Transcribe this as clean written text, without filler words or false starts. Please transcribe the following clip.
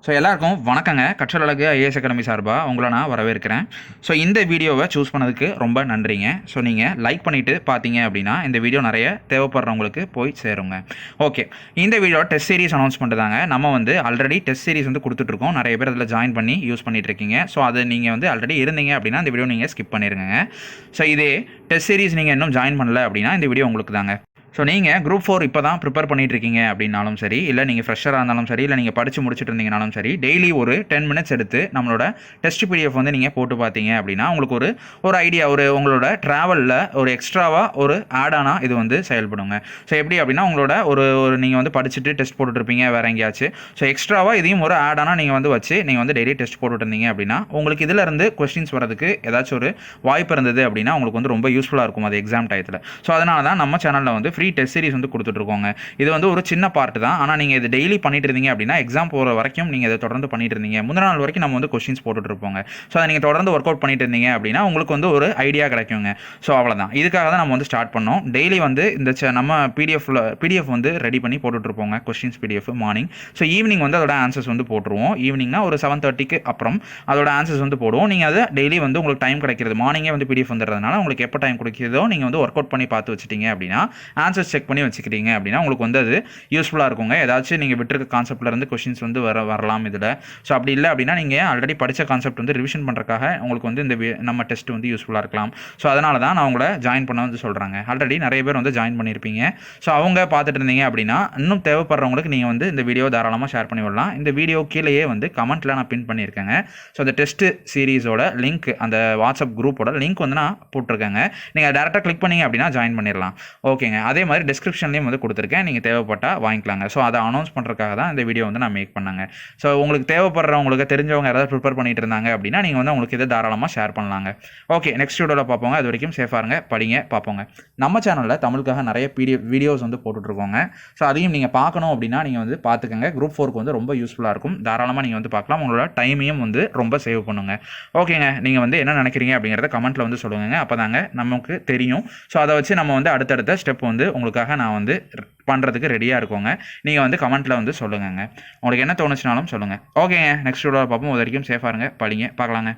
So எல்லாருக்கும் வணக்கங்க. கற்றல் அழகு ஐஏஎஸ் அகாடமி சார்பாக உங்களை நான் வரவேற்கிறேன். ஸோ இந்த வீடியோவை சூஸ் பண்ணதுக்கு ரொம்ப நன்றிங்க. ஸோ நீங்கள் லைக் பண்ணிவிட்டு பார்த்தீங்க அப்படின்னா இந்த வீடியோ நிறைய தேவைப்படுறவங்களுக்கு போய் சேருங்க. ஓகே, இந்த வீடியோ டெஸ்ட் சீரிஸ் அனௌன்ஸ்மெண்ட் தாங்க. நம்ம வந்து ஆல்ரெடி டெஸ்ட் சீரிஸ் வந்து கொடுத்துட்ருக்கோம். நிறைய பேர் அதில் ஜாயின் பண்ணி யூஸ் பண்ணிட்டு இருக்கீங்க. ஸோ அது நீங்கள் வந்து ஆல்ரெடி இருந்தீங்க அப்படின்னா இந்த வீடியோ நீங்கள் ஸ்கிப் பண்ணிடுங்க. ஸோ இதே டெஸ்ட் சீரிஸ் நீங்கள் இன்னும் ஜாயின் பண்ணல அப்படின்னா இந்த வீடியோ உங்களுக்கு தாங்க. ஸோ நீங்கள் குரூப் 4 இப்போ தான் ப்ரிப்பேர் பண்ணிட்டு இருக்கீங்க அப்படின்னாலும் சரி, இல்லை நீங்கள் ஃப்ரெஷராக இருந்தாலும் சரி, இல்லை நீங்கள் படித்து முடிச்சுட்டு இருந்தீங்கனாலும் சரி, டெய்லி ஒரு 10 மினிட்ஸ் எடுத்து நம்மளோட டெஸ்ட் பிடிஎஃப் வந்து நீங்கள் போட்டு பார்த்தீங்க அப்படின்னா உங்களுக்கு ஒரு ஐடியா, உங்களோட ட்ராவலில் ஒரு எக்ஸ்ட்ராவாக ஒரு ஆடானா இது வந்து செயல்படுங்க. ஸோ எப்படி அப்படின்னா உங்களோட ஒரு நீங்கள் வந்து படிச்சுட்டு டெஸ்ட் போட்டுட்ருப்பீங்க வேறு எங்கேயாச்சும். ஸோ எக்ஸ்ட்ராவாக இதையும் ஒரு ஆடானா நீங்கள் வந்து வச்சு நீங்கள் வந்து டெய்லி டெஸ்ட் போட்டுட்டு இருந்தீங்க அப்படின்னா உங்களுக்கு இதில் இருந்து கொஸ்டின்ஸ் வரதுக்கு ஏதாச்சும் ஒரு வாய்ப்பு இருந்தது அப்படின்னா உங்களுக்கு வந்து ரொம்ப யூஸ்ஃபுல்லாக இருக்கும் அது எக்ஸாம் டயத்தில். ஸோ அதனால தான் நம்ம சேனலில் வந்து ஃப்ரீ டெஸ்ட் சீரிஸ் வந்து கொடுத்துட்ருக்கோங்க. இது வந்து ஒரு சின்ன பார்ட் தான். ஆனால் நீங்கள் இது டெய்லி பண்ணிட்டு இருந்தீங்க அப்படின்னா எக்ஸாம் போகிற வரைக்கும் நீங்கள் இதை தொடர்ந்து பண்ணிட்டு இருந்தீங்க. முந்தின நாள் வரைக்கும் நம்ம வந்து கொஸ்டின்ஸ் போட்டுட்ருப்போம். ஸோ அதை நீங்கள் தொடர்ந்து ஒர்க் அவுட் பண்ணிட்டு இருந்தீங்க அப்படின்னா உங்களுக்கு வந்து ஒரு ஐடியா கிடைக்குங்க. ஸோ அவ்வளோதான். இதுக்காக தான் நம்ம வந்து ஸ்டார்ட் பண்ணோம். டெய்லி வந்து இந்த நம்ம பிடிஎஃப் வந்து ரெடி பண்ணி போட்டுட்ருப்போங்க. Questions PDF morning. So evening வந்து அதோட ஆன்சர்ஸ் வந்து போட்டுருவோம். ஈவினிங்னா ஒரு 7:30க்கு அப்புறம் அதோட ஆன்சர்ஸ் வந்து போடுவோம். நீங்கள் அதை டெய்லி வந்து உங்களுக்கு டைம் கிடைக்கிறது மார்னிங்கே வந்து பிடிஎஃப் வந்துடுறதுனால உங்களுக்கு எப்போ டைம் கிடைக்கிறதோ நீங்கள் வந்து ஒர்க் அவுட் பண்ணி பார்த்து வச்சுட்டீங்க அப்படின்னா ஆன்சர்ஸ் செக் பண்ணி வச்சுக்கிட்டீங்க அப்படின்னா உங்களுக்கு வந்து அது யூஸ்ஃபுல்லாக இருக்குங்க. ஏதாச்சும் நீங்கள் விட்டுருக்க கான்செப்ட்லேருந்து கொஸ்டின்ஸ் வந்து வரலாம் இதில். ஸோ அப்படி இல்லை அப்படின்னா நீங்கள் ஆல்ரெடி படித்த கான்செப்ட் வந்து ரிவிஷன் பண்ணுறதுக்காக உங்களுக்கு வந்து இந்த நம்ம டெஸ்ட் வந்து யூஸ்ஃபுல்லாக இருக்கலாம். ஸோ அதனால தான் நான் உங்களை ஜாயின் பண்ண வந்து சொல்கிறாங்க. ஆல்ரெடி நிறைய பேர் வந்து ஜாயின் பண்ணியிருப்பீங்க. ஸோ அவங்க பார்த்துட்டு இருந்தீங்க அப்படின்னா இன்னும் தேவைப்படுறவங்களுக்கு நீங்கள் வந்து இந்த வீடியோ தாராளமாக ஷேர் பண்ணி விடலாம். இந்த வீடியோ கீழேயே வந்து கமெண்ட்டில் நான் பின் பண்ணியிருக்கேங்க. ஸோ அந்த டெஸ்ட் சீரீஸோட லிங்க், அந்த வாட்ஸ்அப் குரூப்போட லிங்க் வந்து நான் போட்டிருக்கேங்க. நீங்கள் டேரெக்டாக கிளிக் பண்ணிங்க அப்படின்னா ஜாயின் பண்ணிடலாம். ஓகேங்க. அதே மாதிரி டிஸ்கிரிப்ஷன்லேயும் வந்து கொடுத்துருக்கேன். நீங்கள் தேவைப்பட்டால் வாங்கிக்கலாங்க. ஸோ அதை அனௌன்ஸ் பண்ணுறதுக்காக தான் இந்த வீடியோ வந்து நான் மேக் பண்ணாங்க. ஸோ உங்களுக்கு தேவைப்படுறவங்களுக்கு தெரிஞ்சவங்க யாராவது ப்ரிப்பேர் பண்ணிட்டு இருந்தாங்க அப்படின்னா நீங்கள் வந்து உங்களுக்கு இதை தாராளமாக ஷேர் பண்ணலாங்க. ஓகே, நெக்ஸ்ட் வீடியோவில் பார்ப்போங்க. அது வரைக்கும் சேஃபாக இருங்க, படிங்க, பார்ப்போங்க. நம்ம சேனலில் தமிழுக்காக நிறைய வீடியோஸ் வந்து போட்டுட்ருக்கோங்க. ஸோ அதையும் நீங்கள் பார்க்கணும் அப்படின்னா நீங்கள் வந்து பார்த்துக்கங்க. குரூப் 4க்கு வந்து ரொம்ப யூஸ்ஃபுல்லாக இருக்கும். தாராளமாக நீங்கள் வந்து பார்க்கலாம். உங்களோட டைமையும் வந்து ரொம்ப சேவ் பண்ணுங்க. ஓகேங்க, நீங்கள் வந்து என்ன நினைக்கிறீங்க அப்படிங்கிறத கமெண்ட்டில் வந்து சொல்லுங்கள். அப்போ தாங்க நமக்கு தெரியும். ஸோ அதை வச்சு நம்ம வந்து அடுத்தடுத்த ஸ்டெப் வந்து உங்களுக்காக நான் வந்து பண்ணுறதுக்கு ரெடியாக இருக்கோங்க. நீங்கள் வந்து கமெண்ட்டில் வந்து சொல்லுங்கங்க. உங்களுக்கு என்ன தோணுச்சுனாலும் சொல்லுங்கள். ஓகேங்க, நெக்ஸ்ட் வீடியோவில் பார்ப்போம். அது வரைக்கும் சேஃபாக இருங்க, படிங்க, பார்க்கலாங்க.